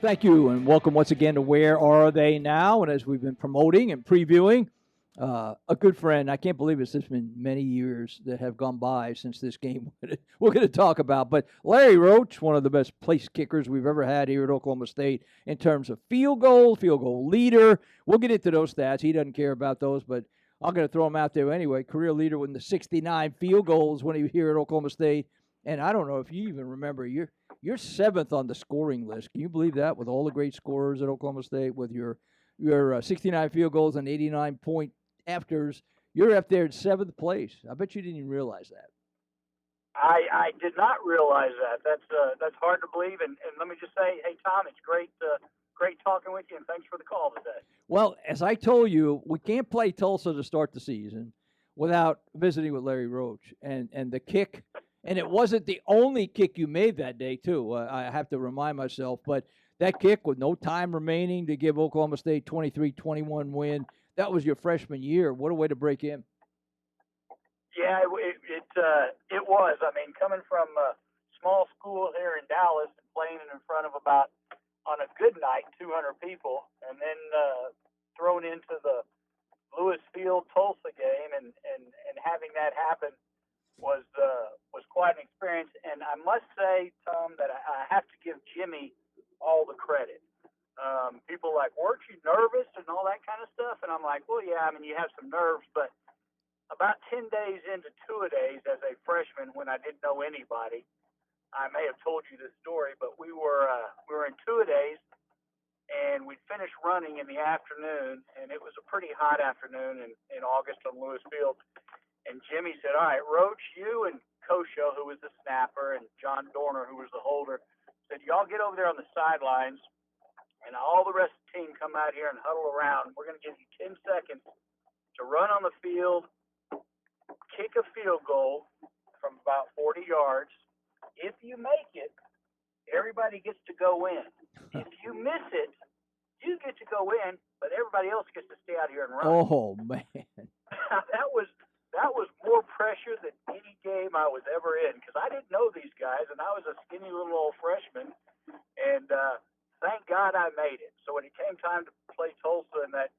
Thank you, and welcome once again to Where Are They Now? And as we've been promoting and previewing, a good friend, I can't believe it's been many years that have gone by since this game we're going to talk about. But Larry Roach, one of the best place kickers we've ever had here at Oklahoma State in terms of field goal leader. We'll get into those stats. He doesn't care about those, but I'm going to throw him out there anyway. Career leader with the 69 field goals when he was here at Oklahoma State. And I don't know if you even remember, you're seventh on the scoring list. Can you believe that? With all the great scorers at Oklahoma State, with your 69 field goals and 89 point afters, you're up there in seventh place. I bet you didn't even realize that. I did not realize that. That's hard to believe. And let me just say, hey Tom, it's great talking with you, and thanks for the call today. Well, as I told you, we can't play Tulsa to start the season without visiting with Larry Roach and the kick. And it wasn't the only kick you made that day, too. I have to remind myself. But that kick with no time remaining to give Oklahoma State 23-21 win, that was your freshman year. What a way to break in. Yeah, it was. I mean, coming from a small school here in Dallas and playing in front of about, on a good night, 200 people, and then thrown into the Lewis Field Tulsa game and having that happen was quite an experience. And I must say, Tom, that I have to give Jimmy all the credit. People are like, weren't you nervous and all that kind of stuff? And I'm like, well, yeah, I mean, you have some nerves, but about 10 days into two-a-days as a freshman, when I didn't know anybody, I may have told you this story, but we were in two-a-days, and we'd finished running in the afternoon, and it was a pretty hot afternoon in August on Lewis Field. And Jimmy said, all right, Roach, you and Kosho, who was the snapper, and John Dorner, who was the holder, said, y'all get over there on the sidelines, and all the rest of the team come out here and huddle around. We're going to give you 10 seconds to run on the field, kick a field goal from about 40 yards. If you make it, everybody gets to go in. If you miss it, you get to go in, but everybody else gets to stay out here and run. Oh, man. That was more pressure than any game I was ever in, because I didn't know these guys, and I was a skinny little old freshman, and thank God I made it. So when it came time to play Tulsa and that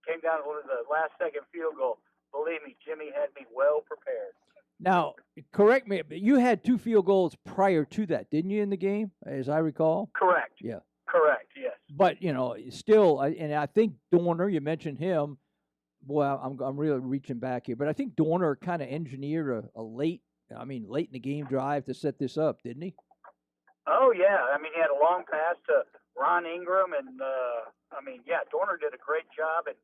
came down to the last-second field goal, believe me, Jimmy had me well prepared. Now, correct me, but you had two field goals prior to that, didn't you, in the game, as I recall? Correct. Yeah. Correct, yes. But, still, and I think Dorner, you mentioned him. Boy, I'm really reaching back here, but I think Dorner kind of engineered a late in the game drive to set this up, didn't he? Oh yeah, I mean he had a long pass to Ron Ingram, and Dorner did a great job, and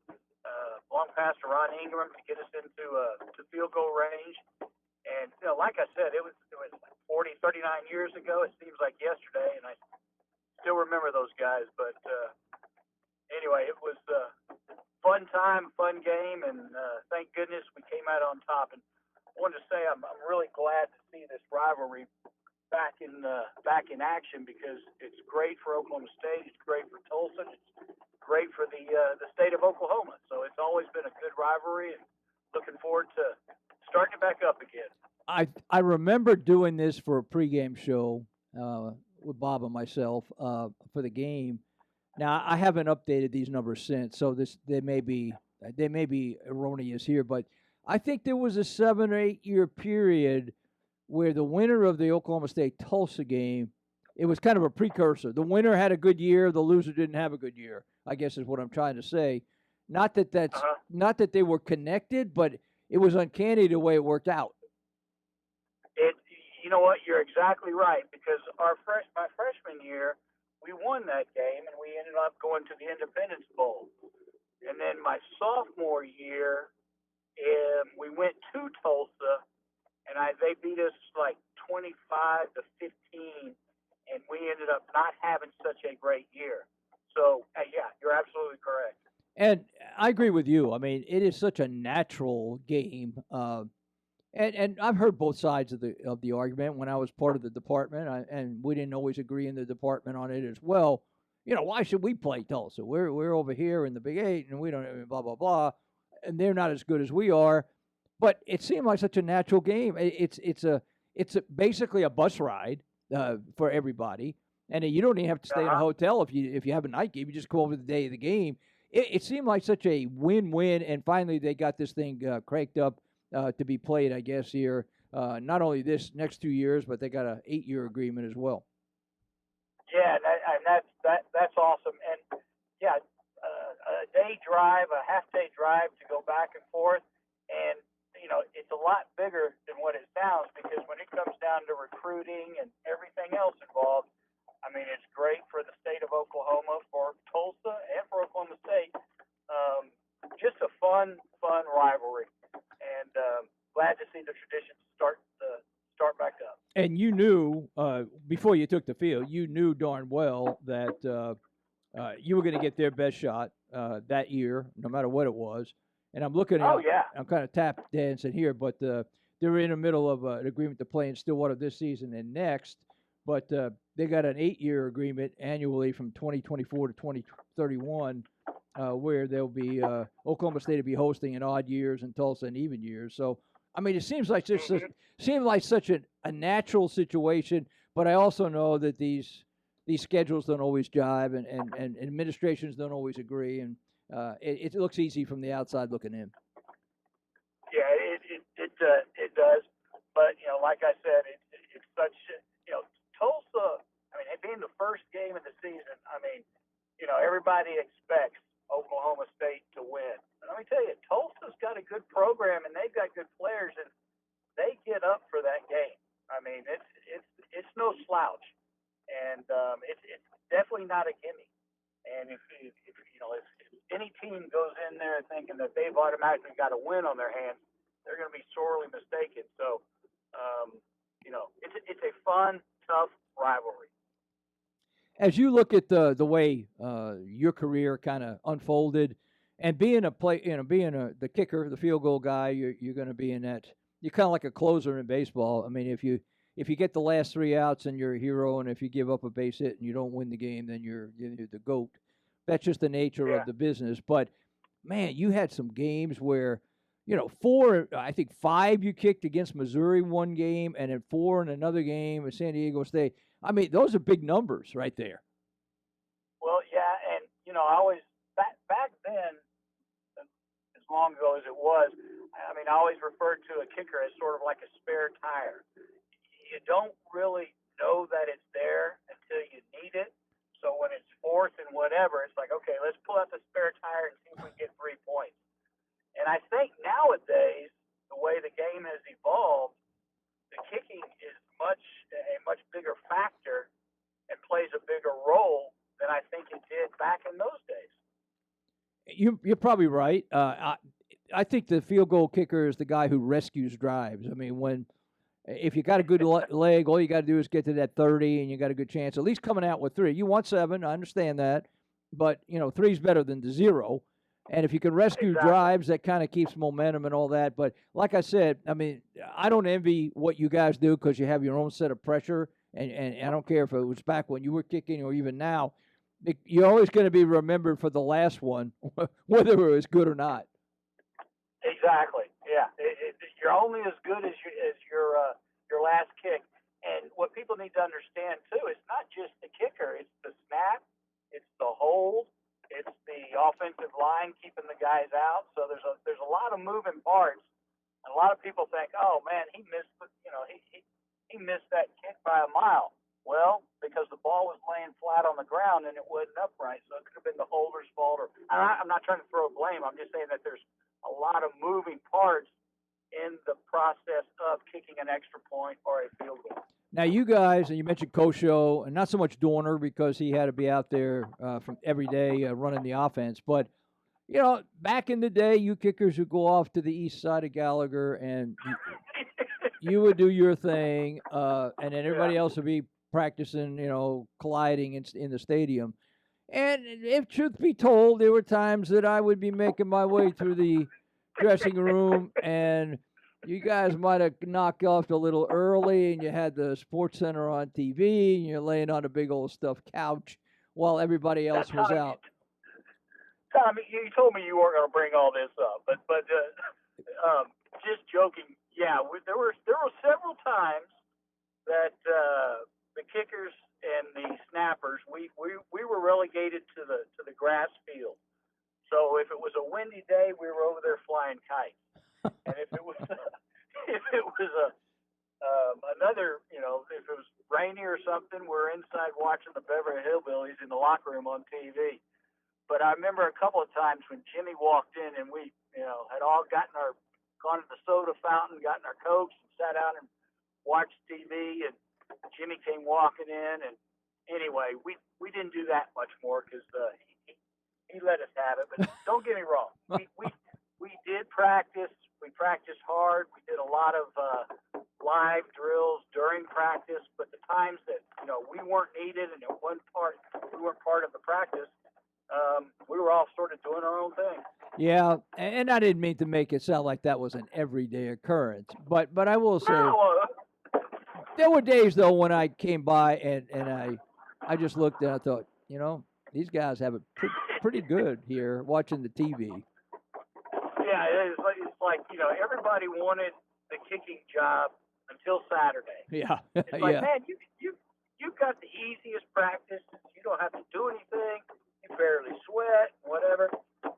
long pass to Ron Ingram to get us into to field goal range. And like I said, it was 39 years ago. It seems like yesterday, and I still remember those guys. But anyway, it was fun time, fun game, and thank goodness we came out on top. And I wanted to say I'm really glad to see this rivalry back in action, because it's great for Oklahoma State, it's great for Tulsa, it's great for the state of Oklahoma. So it's always been a good rivalry, and looking forward to starting it back up again. I remember doing this for a pregame show with Bob and myself for the game. Now, I haven't updated these numbers since, so they may be erroneous here, but I think there was a 7 or 8 year period where the winner of the Oklahoma State-Tulsa game, it was kind of a precursor. The winner had a good year, the loser didn't have a good year, I guess is what I'm trying to say. Not that they were connected, but it was uncanny the way it worked out. You know what, you're exactly right, because my freshman year, we won that game, and we ended up going to the Independence Bowl. And then my sophomore year, we went to Tulsa, and they beat us like 25-15, and we ended up not having such a great year. So, yeah, you're absolutely correct. And I agree with you. I mean, it is such a natural game. And I've heard both sides of the argument when I was part of the department, and we didn't always agree in the department on it as well. Why should we play Tulsa? We're over here in the Big Eight, and we don't blah blah blah, and they're not as good as we are. But it seemed like such a natural game. It's basically a bus ride for everybody, and you don't even have to stay in a Uh-huh. hotel if you have a night game. You just go over the day of the game. It seemed like such a win-win, and finally they got this thing cranked up to be played, I guess, here. Not only this next 2 years, but they got an 8-year agreement as well. Yeah, and that's awesome. And yeah, a day drive, a half day drive to go back and forth, and it's a lot bigger than what it sounds because when it comes down to recruiting and everything else involved, I mean, it's great for the state of Oklahoma, for Tulsa, and for Oklahoma State. Just a fun rivalry, and glad to see the tradition start back up. And you knew before you took the field, you knew darn well that you were going to get their best shot that year, no matter what it was. And I'm looking at, Oh yeah, I'm kind of tap dancing here, but they're in the middle of an agreement to play in Stillwater this season and next. But they got an 8-year agreement annually from 2024 to 2031, where they'll be Oklahoma State will be hosting in odd years and Tulsa in even years. So I mean, it seems like such a natural situation. But I also know that these schedules don't always jive, and administrations don't always agree, and it looks easy from the outside looking in. Yeah, it does. But like I said, it's such Tulsa. I mean, it being the first game of the season. I mean, everybody expects Oklahoma State to win. But let me tell you, Tulsa's got a good program and they've got good players, and they get up for that game. I mean, it's no slouch, and it's definitely not a gimme. And if any team goes in there thinking that they've automatically got a win on their hands, they're going to be sorely mistaken. So, it's a fun, tough rivalry. As you look at the way your career kind of unfolded, and being the kicker, the field goal guy, you're going to be in that. You're kind of like a closer in baseball. I mean, if you get the last 3 outs and you're a hero, and if you give up a base hit and you don't win the game, then you're the GOAT. That's just the nature of the business. But man, you had some games where, 4, I think 5 you kicked against Missouri one game, and then 4 in another game at San Diego State. I mean, those are big numbers right there. Well, yeah, and I always back then, as long ago as it was, I mean, I always referred to a kicker as sort of like a spare tire. You don't really know that it's there until you need it. So when it's fourth and whatever, it's like, okay, let's pull out the spare tire and see if we can get 3 points. And I think nowadays, the way the game has evolved, the kicking is a much bigger factor and plays a bigger role than I think it did back in those days. You're probably right. I think the field goal kicker is the guy who rescues drives. I mean, if you got a good leg, all you got to do is get to that 30, and you got a good chance at least coming out with 3. You want 7, I understand that, but 3 is better than the 0. And if you can rescue drives, that kind of keeps momentum and all that. But like I said, I mean, I don't envy what you guys do because you have your own set of pressure. And I don't care if it was back when you were kicking or even now. You're always going to be remembered for the last one, whether it was good or not. Exactly. Yeah. You're only as good as your last kick. And what people need to understand too, it's not just the kicker; it's the snap, it's the hold. It's the offensive line keeping the guys out. So there's a lot of moving parts. And a lot of people think, oh man, he missed he missed that kick by a mile. Well, because the ball was laying flat on the ground and it wasn't upright, so it could have been the holder's fault. I'm not trying to throw blame. I'm just saying that there's a lot of moving parts in the process of kicking an extra point or a field goal. Now, you guys, and you mentioned Kosho, and not so much Dorner because he had to be out there from every day running the offense. But, back in the day, you kickers would go off to the east side of Gallagher, and you would do your thing, and then everybody else would be practicing, colliding in the stadium. And if truth be told, there were times that I would be making my way through the dressing room, and you guys might have knocked off a little early, and you had the Sports Center on TV, and you're laying on a big old stuffed couch while everybody else was out. Tommy, you told me you weren't going to bring all this up, but just joking. Yeah, there were several times that the kickers, and the snappers, we were relegated to the grass field. So if it was a windy day, we were over there flying kites, and if it was if it was another, if it was rainy or something, we're inside watching the Beverly Hillbillies in the locker room on TV. But I remember a couple of times when Jimmy walked in and we, had all gone to the soda fountain, gotten our Cokes, and sat out and watched TV. And Jimmy came walking in, and anyway, we didn't do that much more because he let us have it. But don't get me wrong, we did practice. We practiced hard. We did a lot of live drills during practice. But the times that we weren't needed and we weren't part of the practice. We were all sort of doing our own thing. Yeah, and I didn't mean to make it sound like that was an everyday occurrence, but I will say there were days though when I came by and I just looked and I thought, these guys have it pretty good here watching the TV. Yeah, it's like everybody wanted the kicking job until Saturday. Yeah, it's like, man, you've got the easiest practice. You don't have to do anything. You barely sweat, whatever.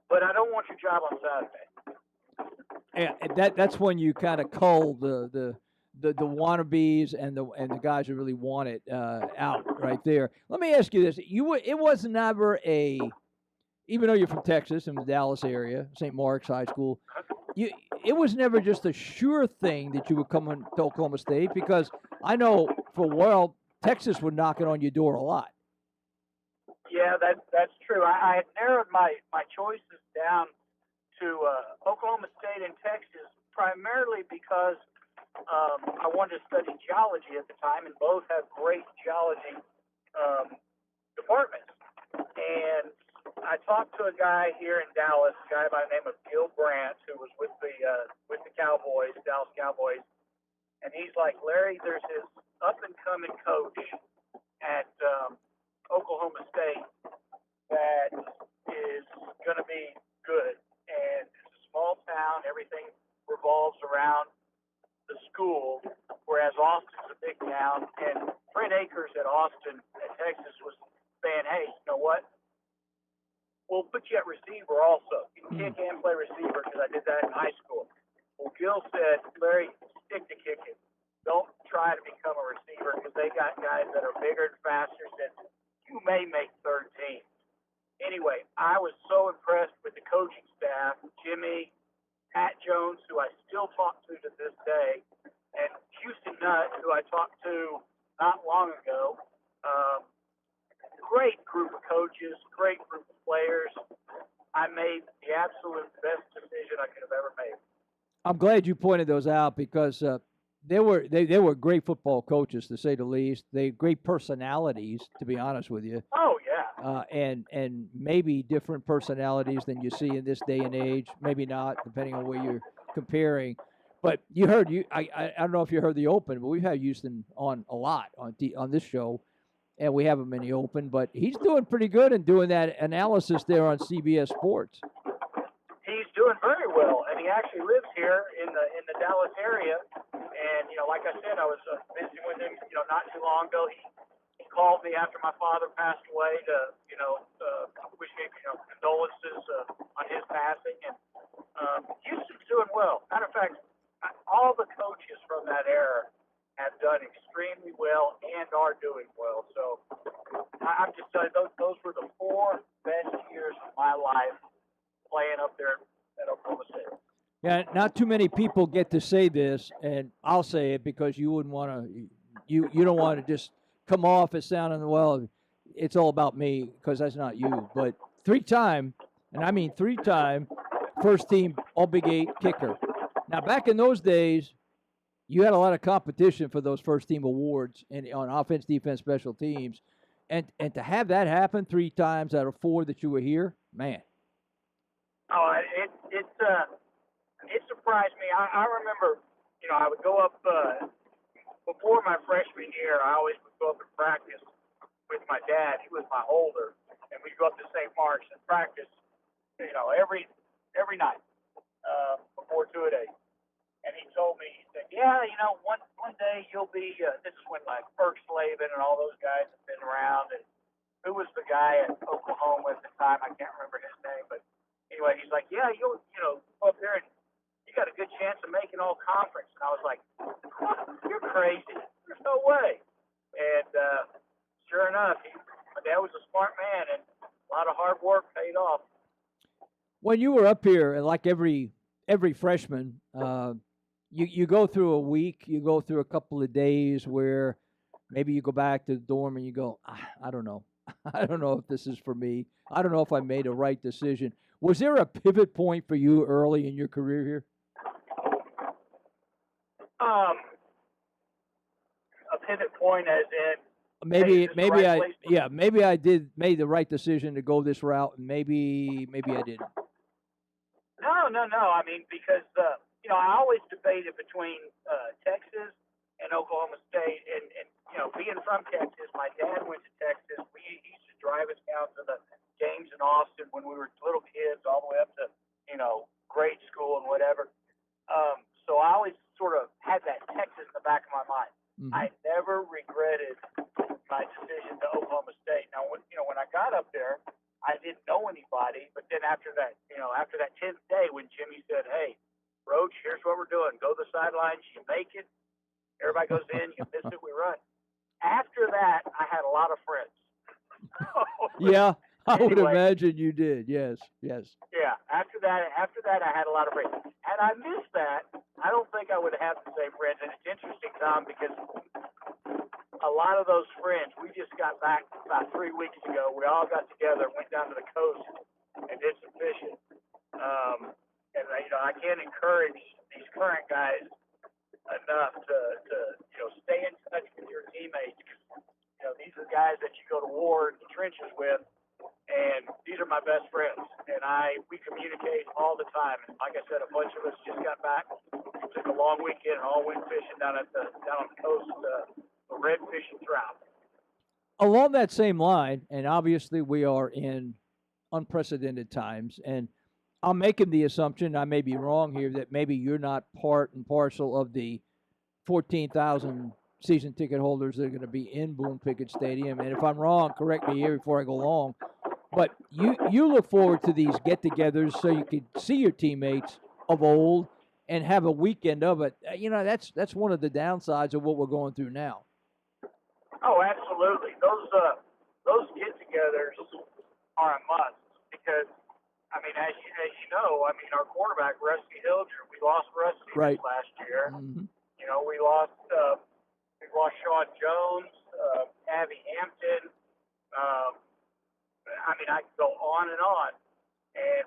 But I don't want your job on Saturday. Yeah, that's when you kind of cull the wannabes and the guys who really want it out right there. Let me ask you this: it was never even though you're from Texas and the Dallas area, St. Mark's High School, it was never just a sure thing that you would come to Oklahoma State, because I know for a while Texas would knock it on your door a lot. Yeah, that's true. I had narrowed my choices down to Oklahoma State and Texas primarily because I wanted to study geology at the time, and both have great geology departments. And I talked to a guy here in Dallas, a guy by the name of Gil Brandt, who was with the Cowboys, Dallas Cowboys, and he's like, Larry, there's this up and coming coach at Oklahoma State that is going to be good, and it's a small town. Everything revolves around the school, whereas Austin's a big town. And Fred Akers at Austin, at Texas, was saying, hey, you know what? We'll put you at receiver also. You can kick and play receiver, because I did that in high school. Well, Gil said, Larry, stick to kicking. Don't try to become a receiver, because they got guys that are bigger and faster. Said, you may make third team. Anyway, I was so impressed with the coaching staff, Jimmy, Pat Jones, who I still talk to this day, and Houston Nutt, who I talked to not long ago. Great group of coaches, great group of players. I made the absolute best decision I could have ever made. I'm glad you pointed those out, because they were great football coaches, to say the least. They great personalities, to be honest with you. Oh yeah. And maybe different personalities than you see in this day and age. Maybe not, depending on where you're comparing. But you heard I don't know if you heard the Open, but we've had Houston on a lot on this show, and we have him in the Open. But he's doing pretty good in doing that analysis there on CBS Sports. He's doing very well, and he actually lives here in the Dallas area. And like I said, I was visiting with him, not too long ago. He called me after my father passed away to, wish me, condolences on his passing. And Houston's doing well. Matter of fact, all the coaches from that era have done extremely well and are doing well. So I'm just telling you, those were the 4 best years of my life playing up there at Oklahoma State. Yeah, not too many people get to say this, and I'll say it because you wouldn't want to. You don't want to just come off as sounding, well, it's all about me, because that's not you. But 3-time, and I mean 3-time, first team All Big 8 kicker. Now back in those days, you had a lot of competition for those first team awards on offense, defense, special teams, and to have that happen 3 times out of 4 that you were here, man. Oh, it surprised me. I remember, I would go up before my freshman year. I always would go up and practice with my dad. He was my older, and we'd go up to St. Mark's and practice, every night before 2-a-days. and he told me, he said, yeah, one day you'll be. This is when like Burke Slavin and all those guys have been around, and who was the guy at Oklahoma at the time? I can't remember his name, but anyway, he's like, yeah, you'll go up there and you got a good chance of making all conference. And I was like, you're crazy. There's no way. And sure enough, my dad was a smart man, and a lot of hard work paid off. When you were up here, and like every freshman, you go through a week, you go through a couple of days where maybe you go back to the dorm and you go, I don't know. I don't know if this is for me. I don't know if I made a right decision. Was there a pivot point for you early in your career here? A pivot point as in maybe right maybe I made the right decision to go this route, and maybe I didn't. No. I mean, because I always debated between Texas and Oklahoma State, and being from Texas, my dad went to Texas. He used to drive us down to the games in Austin when we were little kids, all the way up to grade school and whatever. So I always sort of had that Texas in the back of my mind. Mm-hmm. I never regretted my decision to Oklahoma State. Now, when I got up there, I didn't know anybody. But then after that 10th day, when Jimmy said, "Hey, Roach, here's what we're doing. Go to the sidelines. You make it. Everybody goes in. You miss it. We run." After that, I had a lot of friends. Yeah, I would Anyway. imagine you did. Yes. Yeah. After that, I had a lot of friends. Had I missed that, I don't think I would have the same friends. And it's interesting, Tom, because a lot of those friends, we just got back about 3 weeks ago. We all got together, went down to the coast, and did some fishing. And I can't encourage these current guys enough to stay in touch with your teammates. These are guys that you go to war in the trenches with, and these are my best friends. And we communicate all the time. And like I said, a bunch of us just got back, took a long weekend, and all went fishing down on the coast, for redfish and trout. Along that same line, and obviously we are in unprecedented times, and I'm making the assumption, I may be wrong here, that maybe you're not part and parcel of the 14,000 season ticket holders that are going to be in Boone Pickett Stadium. And if I'm wrong, correct me here before I go long. But you look forward to these get-togethers so you can see your teammates of old and have a weekend of it. That's one of the downsides of what we're going through now. Oh, absolutely. Those get-togethers are a must because, I mean, as you know, our quarterback Rusty Hilger, we lost Rusty Right. last year. Mm-hmm. We lost Sean Jones, Abby Hampton. I could go on, and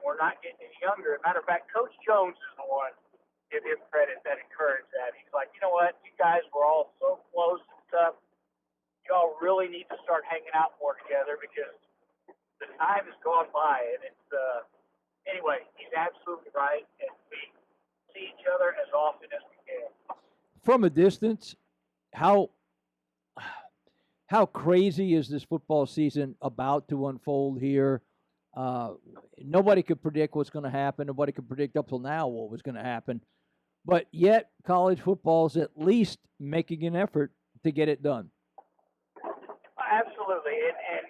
we're not getting any younger. As a matter of fact, Coach Jones is the one, give him credit, that encouraged that. He's like, you know what, you guys were all so close and stuff. Y'all really need to start hanging out more together because the time has gone by, and it's anyway. He's absolutely right, and we see each other as often as we can. From a distance, how crazy is this football season about to unfold here? Nobody could predict what's going to happen. Nobody could predict up till now what was going to happen. But yet, college football is at least making an effort to get it done. Absolutely, and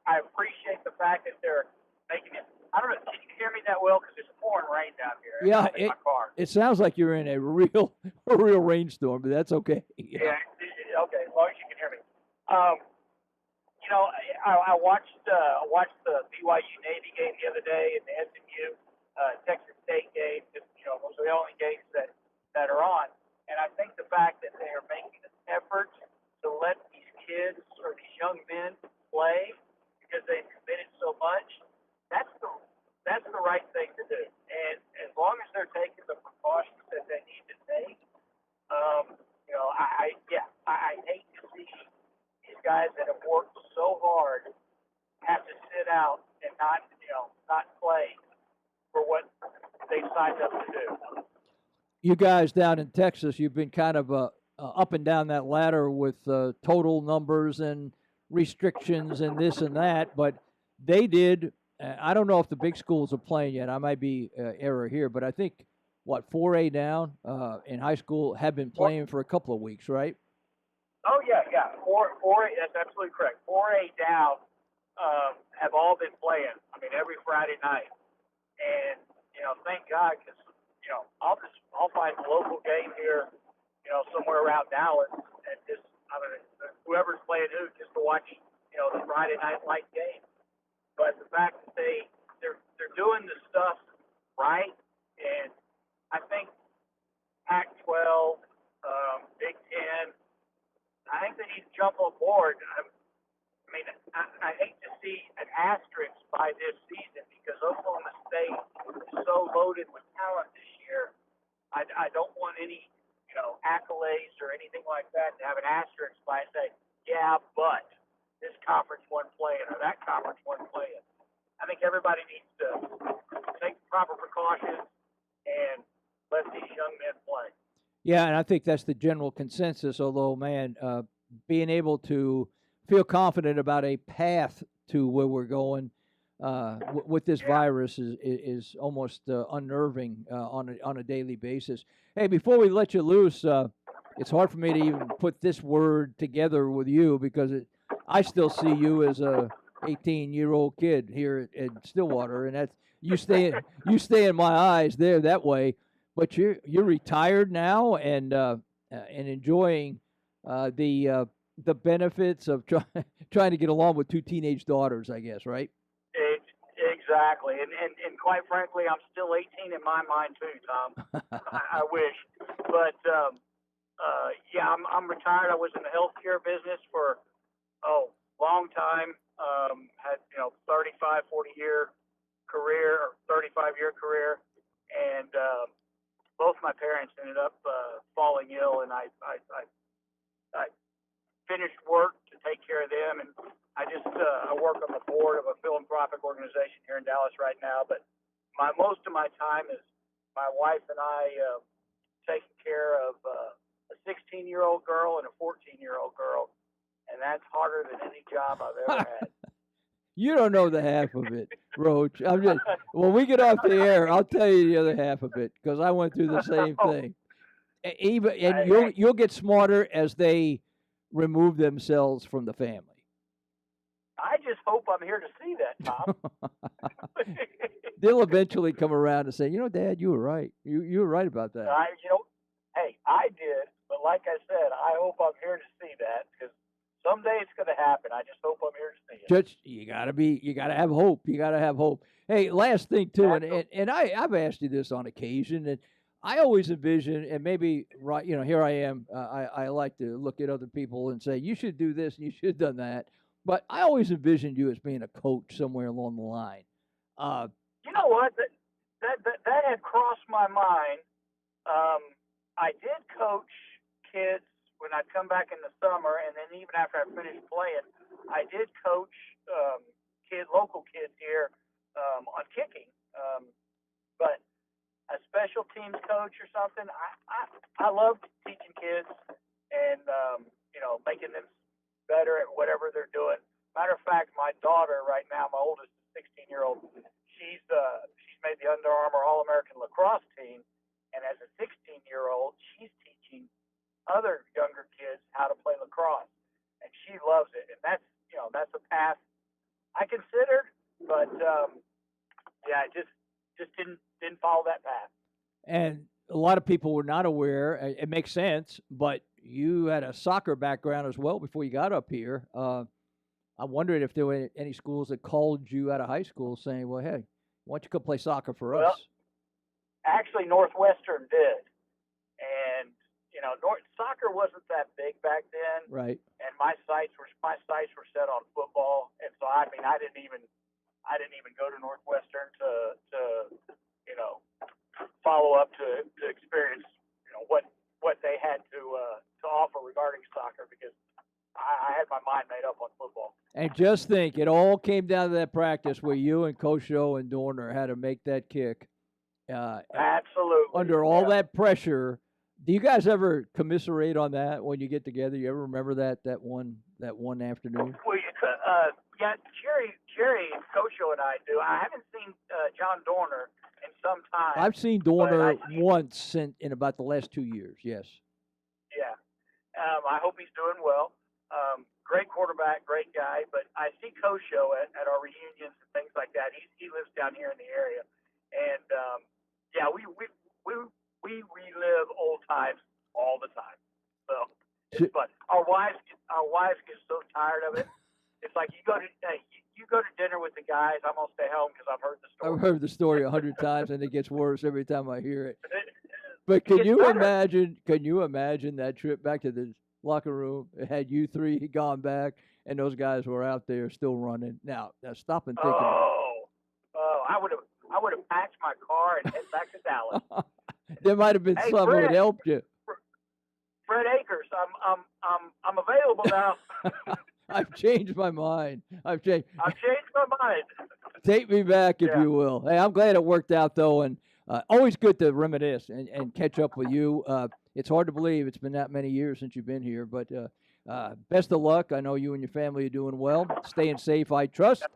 I appreciate the fact that they're making it. I don't know. Can you hear me that well? Because it's pouring rain down here. Yeah, in my car. It sounds like you're in a real rainstorm, but that's okay. Yeah. Okay, as long as you can hear me. I watched the BYU Navy game the other day and the SMU Texas State game. Those are the only games that are on. And I think the fact that they are making an effort to let these kids or these young men play because they've committed so much, that's the right thing to do. And as long as they're taking the precautions that they need to take, I hate to see these guys that have worked so hard have to sit out and not play for what they signed up to do. You guys down in Texas, you've been kind of up and down that ladder with total numbers and restrictions and this and that, but they did. I don't know if the big schools are playing yet. I might be error here, but I think what 4A down in high school have been playing for a couple of weeks, right? Oh yeah, yeah. Four A. That's absolutely correct. 4A down have all been playing. I mean, every Friday night, and thank God, because I'll find a local game here, somewhere around Dallas, and just I don't know whoever's playing who, just to watch, the Friday night light game. But the fact that they're doing the stuff right, and I think Pac-12, Big Ten, I think they need to jump on board. I mean, I hate to see an asterisk by this season because Oklahoma State is so loaded with talent this year. I don't want any, accolades or anything like that to have an asterisk by and say, yeah, but this conference wasn't playing or that conference wasn't playing. I think everybody needs to take proper precautions and let these young men play. Yeah, and I think that's the general consensus. Although, man, being able to feel confident about a path to where we're going with this Yeah. virus is almost unnerving on a daily basis. Hey, before we let you loose, it's hard for me to even put this word together with you because I still see you as a 18-year-old kid here at Stillwater, and that's you stay in my eyes there that way. But you're retired now and enjoying the benefits of trying to get along with two teenage daughters, I guess, right? Exactly, and quite frankly, I'm still 18 in my mind too, Tom. I wish, but yeah, I'm retired. I was in the healthcare business for long time. Had 35, 40-year career or 35-year career, and both my parents ended up falling ill, and I finished work to take care of them, and I work on the board of a philanthropic organization here in Dallas right now. But most of my time is my wife and I taking care of a 16-year-old girl and a 14-year-old girl, and that's harder than any job I've ever had. You don't know the half of it, Roach. When we get off the air, I'll tell you the other half of it because I went through the same thing. And you'll get smarter as they remove themselves from the family. I just hope I'm here to see that, Tom. They'll eventually come around and say, Dad, you were right. You were right about that. Hey, I did, but like I said, I hope I'm here to see that because someday it's going to happen. I just hope I'm here to see it. Just you gotta have hope. You gotta have hope. Hey, last thing too, and I've asked you this on occasion, and I always envision, and maybe right, here I am. I like to look at other people and say you should do this and you should have done that. But I always envisioned you as being a coach somewhere along the line. You know what? That had crossed my mind. I did coach kids when I'd come back in the summer, and then even after I finished playing, I did coach local kids here on kicking. But a special teams coach or something, I love teaching kids and making them better at whatever they're doing. Matter of fact, my daughter right now, my oldest 16-year-old, she's made the Under Armour All-American lacrosse team, and as a 16-year-old, she's teaching other younger kids how to play lacrosse, and she loves it. And that's a path I considered, but yeah, I just didn't follow that path. And a lot of people were not aware. It makes sense, but you had a soccer background as well before you got up here. I wondered if there were any schools that called you out of high school saying, well, hey, why don't you come play soccer for us? Actually, Northwestern did. And, soccer wasn't that big back then. Right. And my sights were set on football. And so, I didn't even go to Northwestern to follow up to experience, what they had to offer regarding soccer because I had my mind made up on football. And just think, it all came down to that practice where you and Coach O and Dorner had to make that kick. Absolutely. Under all that pressure. Do you guys ever commiserate on that when you get together? You ever remember that one afternoon? Well, yeah, Jerry, Coach O and I do. I haven't seen John Dorner, and some time. I've seen Dorner once in about the last 2 years. Yes. Yeah. I hope he's doing well. Great quarterback, great guy. But I see Kosho at our reunions and things like that. He lives down here in the area, and yeah, we relive old times all the time. So it's fun. Our wives get so tired of it. It's like you go to dinner with the guys. I'm gonna stay home because I've heard the story. I've heard the story 100 times, and it gets worse every time I hear it. But can you imagine? Can you imagine that trip back to the locker room? It had you three gone back, and those guys were out there still running. Now stop and think. I would have packed my car and head back to Dallas. There might have been some who would helped you. Fred Akers, I'm available now. I've changed my mind. I've changed my mind. Take me back, if you will. Hey, I'm glad it worked out, though, and always good to reminisce and catch up with you. It's hard to believe it's been that many years since you've been here, but best of luck. I know you and your family are doing well. Staying safe, I trust,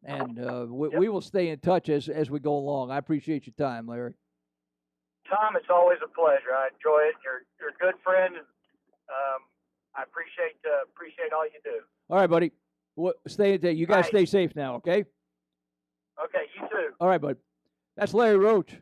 and we will stay in touch as we go along. I appreciate your time, Larry. Tom, it's always a pleasure. I enjoy it. You're a good friend, and I appreciate all you do. All right, buddy. Stay in touch. You guys stay safe now, okay? Okay, you too. All right, bud. That's Larry Roach.